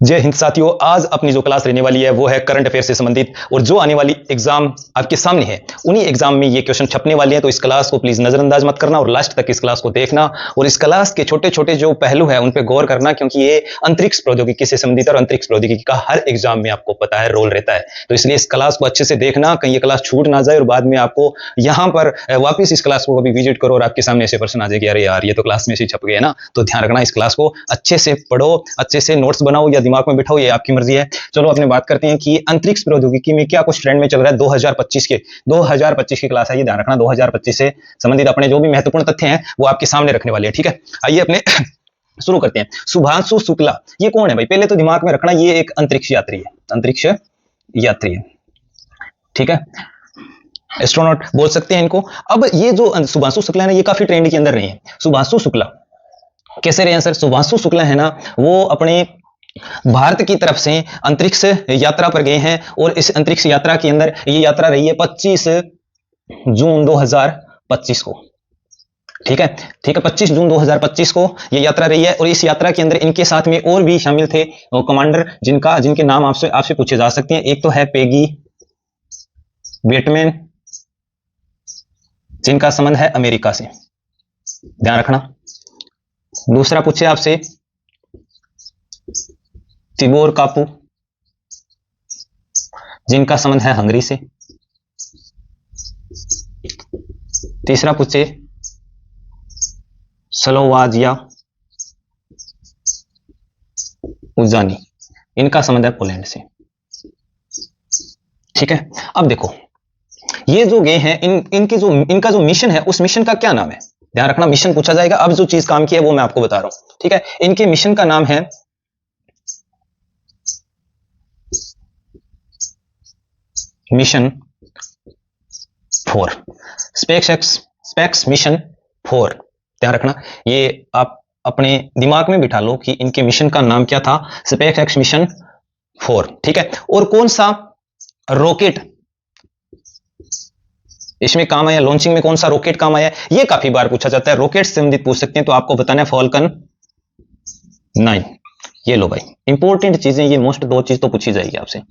जय हिंद साथियों, आज अपनी जो क्लास रहने वाली है वो है करंट अफेयर से संबंधित। और जो आने वाली एग्जाम आपके सामने है उन्हीं एग्जाम में ये क्वेश्चन छपने वाले हैं, तो इस क्लास को प्लीज नजरअंदाज मत करना और लास्ट तक इस क्लास को देखना और इस क्लास के छोटे छोटे जो पहलू है उन पर गौर करना, क्योंकि ये अंतरिक्ष प्रौद्योगिकी से संबंधित और अंतरिक्ष प्रौद्योगिकी का हर एग्जाम में आपको पता है रोल रहता है। तो इसलिए इस क्लास को अच्छे से देखना, कहीं ये क्लास छूट ना जाए और बाद में आपको यहाँ पर वापिस इस क्लास को कभी विजिट करो और आपके सामने ऐसे प्रश्न आ जाए कि अरे यार ये तो क्लास में से छप गए ना। तो ध्यान रखना, इस क्लास को अच्छे से पढ़ो, अच्छे से नोट्स बनाओ या दिमाग में बिठाओ, ये आपकी मर्जी है। चलो अपने बात करते हैं कि अंतरिक्ष प्रौद्योगिकी में क्या कुछ ट्रेंड में चल रहा है 2025 की क्लास है, ये ध्यान रखना। 2025 से संबंधित अपने जो भी महत्वपूर्ण तथ्य हैं वो आपके सामने रखने वाले हैं, ठीक है। आइए अपने शुरू करते हैं। शुभांशु शुक्ला, ये कौन है भाई? पहले तो दिमाग में रखना, ये एक अंतरिक्ष यात्री है, अंतरिक्ष यात्री है, ठीक है। एस्ट्रोनॉट बोल सकते हैं इनको। अब ये जो शुभांशु शुक्ला है, ये काफी ट्रेंड के अंदर रहे हैं। शुभांशु शुक्ला कैसे रहे हैं सर? शुभांशु शुक्ला है ना, वो अपने भारत की तरफ से अंतरिक्ष यात्रा पर गए हैं और इस अंतरिक्ष यात्रा के अंदर ये यात्रा रही है 25 जून 2025 को, ठीक है। ठीक है, 25 जून 2025 को ये यात्रा रही है और इस यात्रा के अंदर इनके साथ में और भी शामिल थे कमांडर, जिनके नाम आपसे पूछे जा सकते हैं। एक तो है पेगी वेटमैन, जिनका संबंध है अमेरिका से, ध्यान रखना। दूसरा पूछे आपसे तिबोर कापू, जिनका संबंध है हंगरी से। तीसरा पूछे स्लोवाजिया उजानी, इनका संबंध है पोलैंड से, ठीक है। अब देखो ये जो गए हैं, इनका जो मिशन है उस मिशन का क्या नाम है? ध्यान रखना, मिशन पूछा जाएगा। अब जो चीज काम की है वो मैं आपको बता रहा हूं, ठीक है। इनके मिशन का नाम है मिशन 4, स्पेक्स मिशन 4, ध्यान रखना। ये आप अपने दिमाग में बिठा लो कि इनके मिशन का नाम क्या था, स्पेक्स मिशन 4, ठीक है। और कौन सा रॉकेट इसमें काम आया, लॉन्चिंग में कौन सा रॉकेट काम आया, ये काफी बार पूछा जाता है। रॉकेट से संबंधित पूछ सकते हैं, तो आपको बताना है फॉल्कन 9। ये लो भाई, इंपॉर्टेंट चीजें, ये मोस्ट 2 चीज तो पूछी जाएगी आपसे,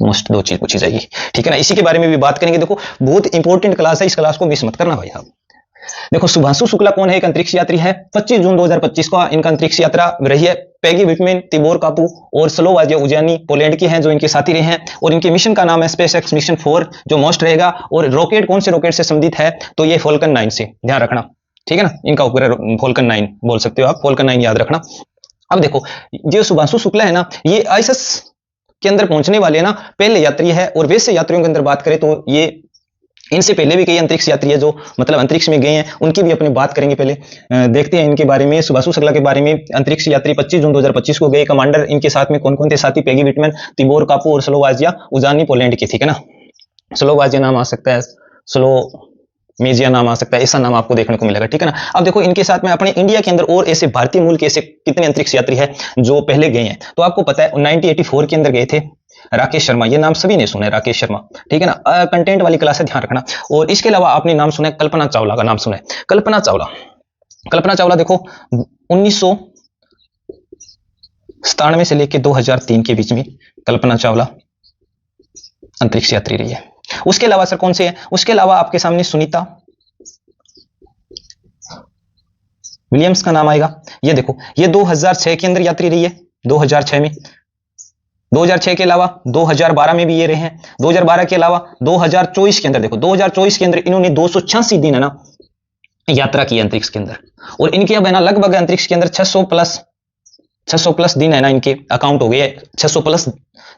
मोस्ट 2 चीज पूछी जाएगी, ठीक है ना। इसी के बारे में भी बात करेंगे। देखो बहुत इंपॉर्टेंट क्लास है, इस क्लास को मिस मत करना भाई साहब। देखो शुभांशु शुक्ला कौन है? एक अंतरिक्ष यात्री है। 25 जून 2025 को इनका अंतरिक्ष यात्रा रही है। पेगी विटमैन, तिबोर कापू और स्लोवाजिया उजानी पोलैंड के हैं जो इनके साथी रहे हैं और इनके मिशन का नाम है स्पेसएक्स मिशन 4, जो मोस्ट रहेगा। और रॉकेट कौन से रॉकेट से संबंधित है? तो ये फॉल्कन 9 से, ध्यान रखना, ठीक है ना। इनका उपग्रह फॉल्कन 9 बोल सकते हो आप, फॉल्कन 9 याद रखना। अब देखो जो शुभांशु शुक्ला है ना, ये आईएसएस के अंदर पहुंचने वाले ना पहले यात्री है। और वैसे यात्रियों के अंदर बात करें तो ये इनसे पहले भी कई अंतरिक्ष यात्री है जो मतलब अंतरिक्ष में गए हैं, उनकी भी अपनी बात करेंगे। पहले देखते हैं इनके बारे में, शुभांशु शुक्ला के बारे में। अंतरिक्ष यात्री 25 जून 2025 को गए। कमांडर इनके साथ में कौन कौन थे साथी? पेगी विटमैन, तिबोर कापू और स्लोवाजिया उजानी पोलैंड की, ठीक है ना। स्लोवाजिया नाम आ सकता है, स्लोमेजिया नाम आ सकता है, ऐसा नाम आपको देखने को मिलेगा, ठीक है ना। अब देखो इनके साथ में अपने इंडिया के अंदर और ऐसे भारतीय मूल के ऐसे कितने अंतरिक्ष यात्री है जो पहले गए हैं? तो आपको पता है 1984 के अंदर गए थे राकेश शर्मा, ये नाम सभी ने सुना है, राकेश शर्मा, ठीक है ना। कंटेंट वाली क्लास है, ध्यान रखना। और इसके अलावा आपने नाम सुना है कल्पना चावला का नाम सुना है, कल्पना चावला देखो 1997 से लेकर 2003 के बीच में कल्पना चावला अंतरिक्ष यात्री रही है। उसके अलावा सर कौन से हैं? उसके अलावा आपके सामने सुनीता विलियम्स का नाम आएगा। ये देखो ये 2006 के अंदर यात्री रही है, 2006 में। 2006 के अलावा 2012 में भी ये रहे हैं। 2012 के अलावा 2024 के अंदर देखो, 2024 के अंदर इन्होंने 286 दिन है ना यात्रा की अंतरिक्ष के अंदर। और इनके अब है ना लगभग अंतरिक्ष के अंदर 600 प्लस दिन है ना, इनके अकाउंट हो गए 600 प्लस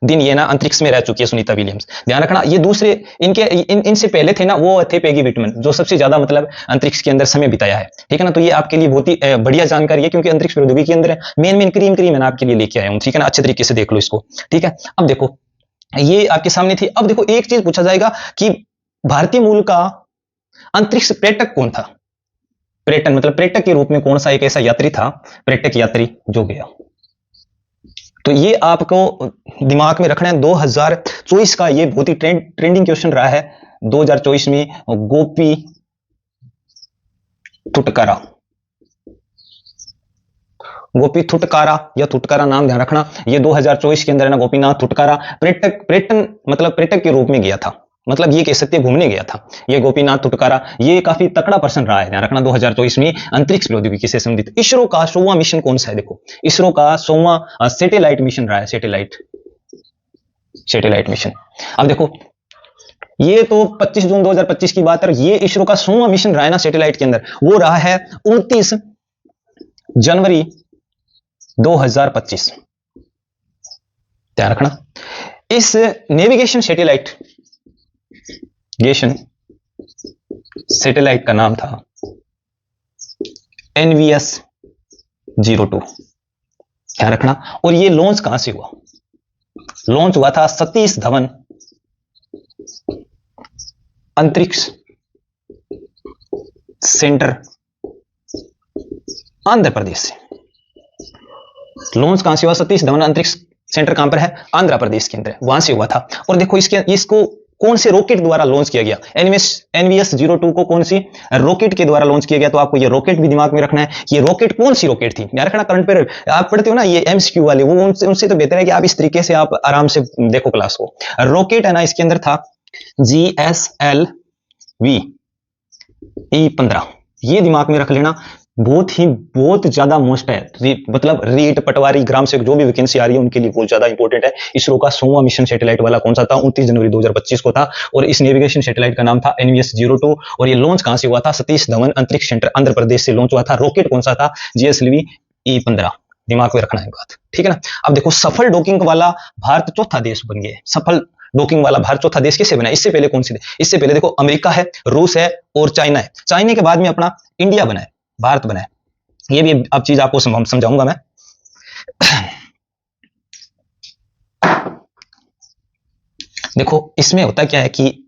दिन ये ना अंतरिक्ष में रह चुकी है सुनीता विलियम्स, ध्यान रखना। ये दूसरे इनसे पहले थे ना, वो थे पेगी विटमैन, जो सबसे ज्यादा मतलब अंतरिक्ष के अंदर समय बिताया है, ठीक है ना। तो ये आपके लिए बहुत ही बढ़िया जानकारी है, क्योंकि अंतरिक्ष प्रौद्योगिकी के अंदर मेन क्रीम मैंने आपके लिए लेके आया हूं, ठीक है ना। अच्छे तरीके से देख लो इसको, ठीक है। अब देखो ये आपके सामने थी। अब देखो एक चीज पूछा जाएगा कि भारतीय मूल का अंतरिक्ष पर्यटक कौन था? पर्यटन मतलब पर्यटक के रूप में कौन सा एक ऐसा यात्री था, पर्यटक यात्री जो गया? तो ये आपको दिमाग में रखना है। 2024 का ये बहुत ही ट्रेंडिंग क्वेश्चन रहा है 2024 में। गोपी टुटकरा, गोपी थुटकारा या थुटकारा नाम ध्यान रखना, ये 2024 के अंदर है ना, गोपीनाथ थुटकारा पर्यटन मतलब पर्यटक के रूप में गया था, मतलब ये कह सकते हैं घूमने गया था ये गोपीनाथ थुटकारा। ये काफी तकड़ा पर्सन रहा है, ध्यान रखना। 2024 में अंतरिक्ष प्रौद्योगिकी से संबंधित इसरो का 100वां मिशन कौन सा है? देखो इसरो का 100वां सैटेलाइट मिशन रहा है, सैटेलाइट मिशन। अब देखो ये तो 25 जून 2025 की बात है, ये इसरो का 100वां मिशन रहा है ना सैटेलाइट के अंदर, वो रहा है 29 जनवरी 2025, ध्यान रखना। इस नेविगेशन सैटेलाइट का नाम था NVS-02, ध्यान रखना। और ये लॉन्च कहां से हुआ? लॉन्च हुआ था सतीश धवन अंतरिक्ष सेंटर आंध्र प्रदेश से। लॉन्च कहां से हुआ? सतीश धवन अंतरिक्ष सेंटर कहां पर है? आंध्र प्रदेश के अंदर, वहां से हुआ था। और देखो इसको कौन से रॉकेट द्वारा लॉन्च किया गया? NVS-02 को कौन सी रॉकेट के द्वारा लॉन्च किया गया? तो आपको ये रॉकेट भी दिमाग में रखना है, ये रॉकेट कौन सी रॉकेट थी, ध्यान रखना। करंट पर आप पढ़ते हो ना ये MCQ वाले, वो उनसे तो बेहतर है कि आप इस तरीके से आप आराम से देखो क्लास को। रॉकेट है ना, इसके अंदर था GSLV E15, ये दिमाग में रख लेना, बहुत ज्यादा मोस्ट है, मतलब रीट पटवारी ग्राम से जो भी वैकेंसी आ रही है उनके लिए बहुत ज्यादा इंपॉर्टेंट है। इसरो का 100वां मिशन सैटेलाइट वाला कौन सा था? 29 जनवरी 2025 को था। और इस नेविगेशन सैटेलाइट का नाम था NVS-02। और ये लॉन्च कहां से हुआ था? सतीश धवन अंतरिक्ष सेंटर आंध्र प्रदेश से लॉन्च हुआ था। रॉकेट कौन सा था? GSLV E15, दिमाग में रखना है बात, ठीक है ना। अब देखो सफल डॉकिंग वाला भारत चौथा देश बन गया। सफल डॉकिंग वाला भारत चौथा देश कैसे बना? इससे पहले कौन सी? इससे पहले देखो अमेरिका है, रूस है और चाइना है। चाइना के बाद में अपना इंडिया बना है, भारत बना है। ये भी अब चीज आपको समझाऊंगा मैं। देखो इसमें होता क्या है कि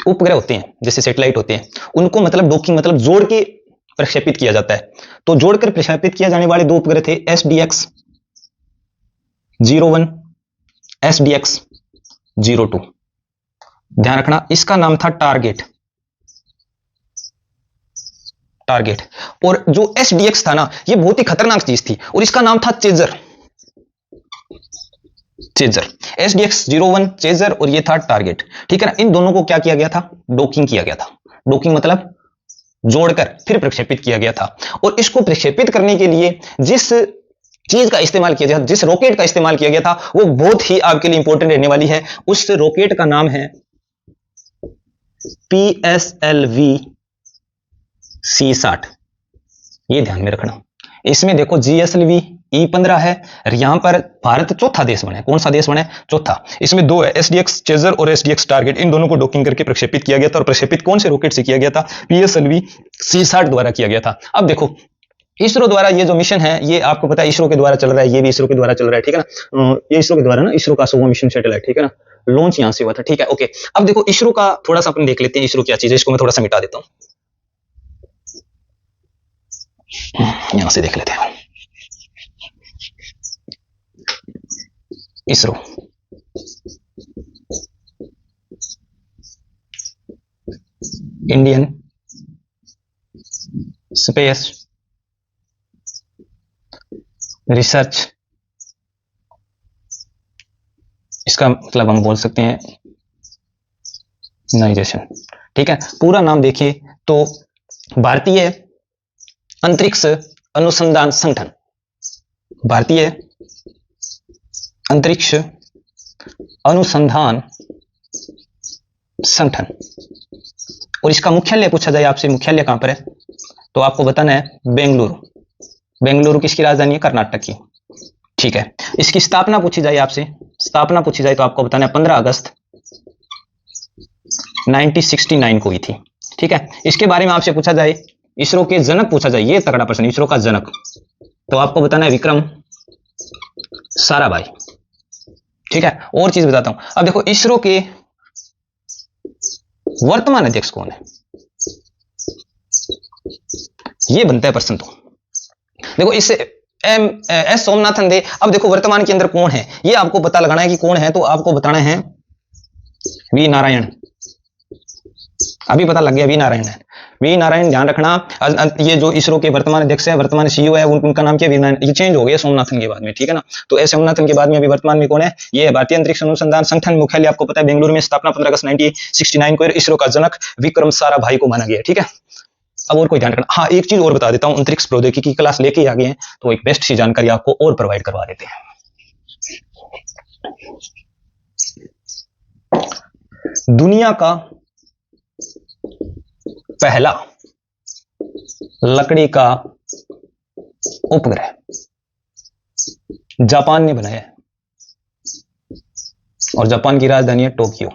उपग्रह होते हैं, जैसे सैटेलाइट होते हैं, उनको मतलब डॉकिंग मतलब जोड़ के प्रक्षेपित किया जाता है। तो जोड़कर प्रक्षेपित किया जाने वाले दो उपग्रह थे SDX-01, SDX-02, ध्यान रखना। इसका नाम था टारगेट। और जो SDX था ना, ये बहुत ही खतरनाक चीज थी, और इसका नाम था चेजर। SDX-01 चेजर और ये था टारगेट, ठीक है ना। इन दोनों को क्या किया गया था? डॉकिंग किया गया था। डॉकिंग मतलब जोड़कर फिर प्रक्षेपित किया गया था। और इसको प्रक्षेपित करने के लिए जिस चीज का इस्तेमाल किया गया, जिस रॉकेट का इस्तेमाल किया गया था, वो बहुत ही आपके लिए इंपॉर्टेंट रहने वाली है। उस रॉकेट का नाम है PSLV C60, ये ध्यान में रखना। इसमें देखो GSLV E15 है, और यहां पर भारत चौथा देश बना है। कौन सा देश बना है? चौथा। इसमें दो है, SDX चेजर और SDX टारगेट। इन दोनों को डॉकिंग करके प्रक्षेपित किया गया था। और प्रक्षेपित कौन से रॉकेट से किया गया था? PSLV C60 द्वारा किया गया था। अब देखो इसरो द्वारा ये जो मिशन है, ये आपको पता है इसरो के द्वारा चल रहा है, ये भी इसरो के द्वारा चल रहा है, ठीक है ना। ये इसरो के द्वारा ना, इसरो का 100वां मिशन सैटेलाइट, ठीक है ना, लॉन्च यहां से हुआ था, ठीक है, ओके। अब देखो इसरो का थोड़ा सा अपन देख लेते हैं, इसरो क्या चीज है, इसको मैं थोड़ा सा मिटा देता हूं, यहां से देख लेते हैं। इसरो इंडियन स्पेस रिसर्च, इसका मतलब हम बोल सकते हैं ऑर्गेनाइजेशन, ठीक है। पूरा नाम देखिए तो भारतीय अंतरिक्ष अनुसंधान संगठन, भारतीय अंतरिक्ष अनुसंधान संगठन। और इसका मुख्यालय पूछा जाए आपसे, मुख्यालय कहां पर है, तो आपको बताना है बेंगलुरु। बेंगलुरु किसकी राजधानी है? कर्नाटक की, ठीक है। इसकी स्थापना पूछी जाए आपसे, स्थापना पूछी जाए तो आपको बताना है 15 अगस्त 1969 को हुई थी, ठीक है। इसके बारे में आपसे पूछा जाए, इसरो के जनक पूछा जाए, ये तगड़ा प्रश्न, इसरो का जनक, तो आपको बताना है विक्रम साराभाई, ठीक है। और चीज बताता हूं, अब देखो इसरो के वर्तमान अध्यक्ष कौन है, ये बनता है प्रश्न। तो देखो इससे एस सोमनाथन दे। अब देखो वर्तमान के अंदर कौन है, ये आपको पता लगाना है कि कौन है, तो आपको बताना है वी नारायण, अभी पता लग गया वी नारायण है। वी नारायण, ध्यान रखना। ये जो इसरो के वर्तमान अध्यक्ष है, वर्तमान सीईओ है, उनका नाम क्या है? ये चेंज हो गया सोमनाथन के बाद में, ठीक है ना। तो एस सोमनाथन के बाद में अभी वर्तमान में कौन है? ये है भारतीय अंतरिक्ष अनुसंधान संगठन, मुख्यालय आपको पता है बेंगलुरु में, स्थापना 15 अगस्त 1969 को। इसरो का जनक विक्रम साराभाई को माना गया, ठीक है। अब और कोई ध्यान रखना। हाँ, एक चीज और बता देता हूं, अंतरिक्ष प्रौद्योगिकी की क्लास लेके ही आ गए हैं, तो एक बेस्ट सी जानकारी आपको और प्रोवाइड करवा देते हैं। दुनिया का पहला लकड़ी का उपग्रह जापान ने बनाया है, और जापान की राजधानी है टोक्यो।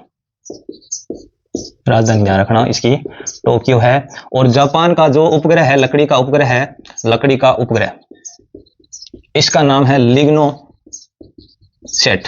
राजधानी ध्यान रखना इसकी टोक्यो है। और जापान का जो उपग्रह है, लकड़ी का उपग्रह है, लकड़ी का उपग्रह, इसका नाम है लिग्नो सेट।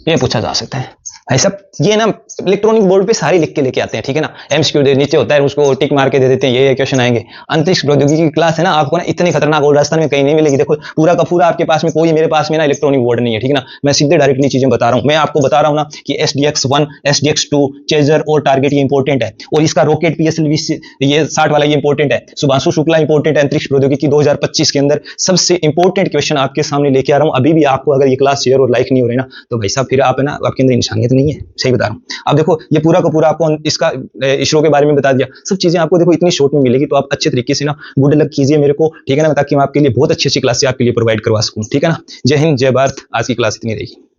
ये पूछा जा सकता है भाई साहब, ये ना इलेक्ट्रॉनिक बोर्ड पे सारी लिख के लेके आते हैं, ठीक है ना। एमसीक्यू नीचे होता है, उसको टिक मार के दे देते हैं, ये क्वेश्चन आएंगे। अंतरिक्ष प्रौद्योगिकी की क्लास है ना, आपको ना इतनी खतरनाक और राजस्थान में कहीं नहीं मिलेगी। देखो पूरा का पूरा आपके पास में, कोई मेरे पास में ना इलेक्ट्रॉनिक बोर्ड नहीं है, ठीक है ना। मैं सीधे डायरेक्टली चीजें बता रहा हूं। मैं आपको बता रहा हूं ना कि SDX-1, SDX-2, चेजर और टारगेट ये इंपॉर्टेंट है, और इसका रॉकेट PSLV ये 60 वाला ये इंपॉर्टेंट है। शुभांशु शुक्ला इंपॉर्टेंट है। अंतरिक्ष प्रौद्योगिकी 2025 के अंदर सबसे इंपॉर्टेंट क्वेश्चन आपके सामने लेके आ रहा हूं। अभी भी आपको अगर ये क्लास शेयर और लाइक नहीं हो रही ना, तो भाई साहब फिर आप है ना, आपके अंदर इंसानियत नहीं है, सही बता रहा हूं। अब देखो ये पूरा का पूरा आपको इसका इसरो के बारे में बता दिया, सब चीजें आपको देखो इतनी शॉर्ट में मिलेगी, तो आप अच्छे तरीके से ना गुड लक कीजिए मेरे को, ठीक है ना, ताकि मैं आपके लिए बहुत अच्छी क्लास आपके लिए प्रोवाइड करवा सकूं, ठीक है ना। जय हिंद, जय भारत। आज की क्लास इतनी रहेगी।